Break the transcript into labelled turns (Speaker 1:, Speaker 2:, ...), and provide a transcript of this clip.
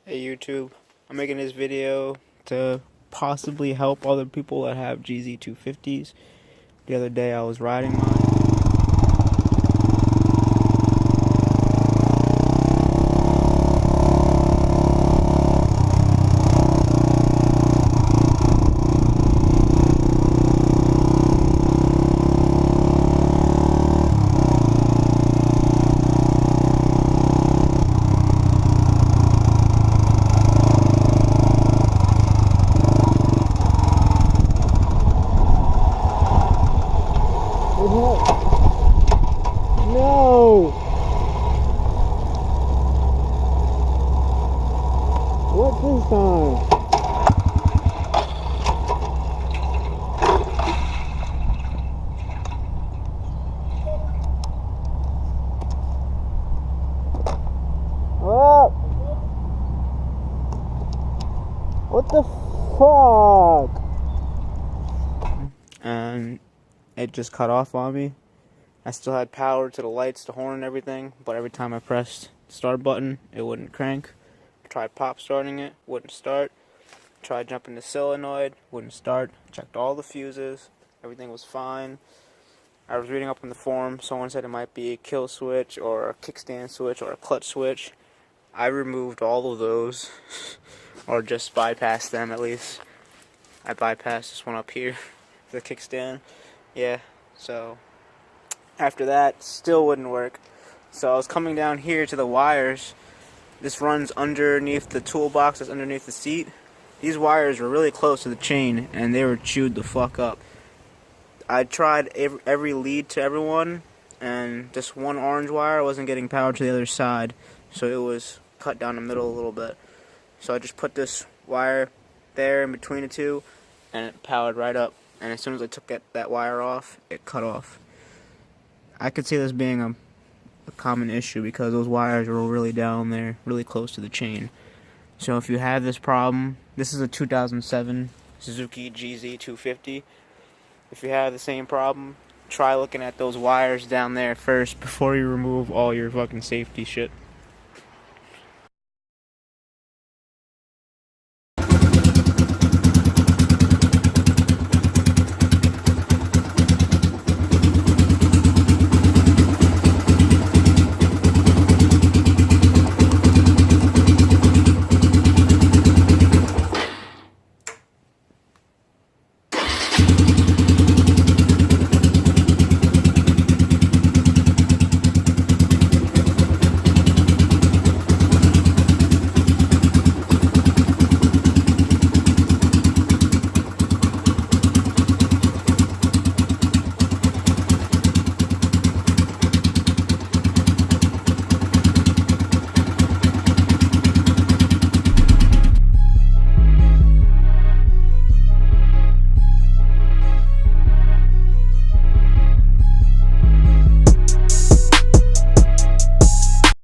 Speaker 1: Hey YouTube, I'm making this video to possibly help other people that have gz250s. The other day I was riding mine. No! What this time? Oh! What the fuck? And it just cut off on me. I still had power to the lights, the horn and everything, but every time I pressed the start button, it wouldn't crank. Tried pop starting it, wouldn't start. Tried jumping the solenoid, wouldn't start. Checked all the fuses, everything was fine. I was reading up on the forum, someone said it might be a kill switch or a kickstand switch or a clutch switch. I removed all of those, or just bypassed them at least. I bypassed this one up here, the kickstand. Yeah, so after that, still wouldn't work. So I was coming down here to the wires. This runs underneath the toolbox that's underneath the seat. These wires were really close to the chain, and they were chewed the fuck up. I tried every lead to everyone, and this one orange wire wasn't getting power to the other side, so it was cut down the middle a little bit. So I just put this wire there in between the two, and it powered right up. And as soon as I took that wire off, it cut off. I could see this being a common issue because those wires were really down there, really close to the chain. So if you have this problem, this is a 2007 Suzuki gz250. If you have the same problem, try looking at those wires down there first before you remove all your fucking safety shit.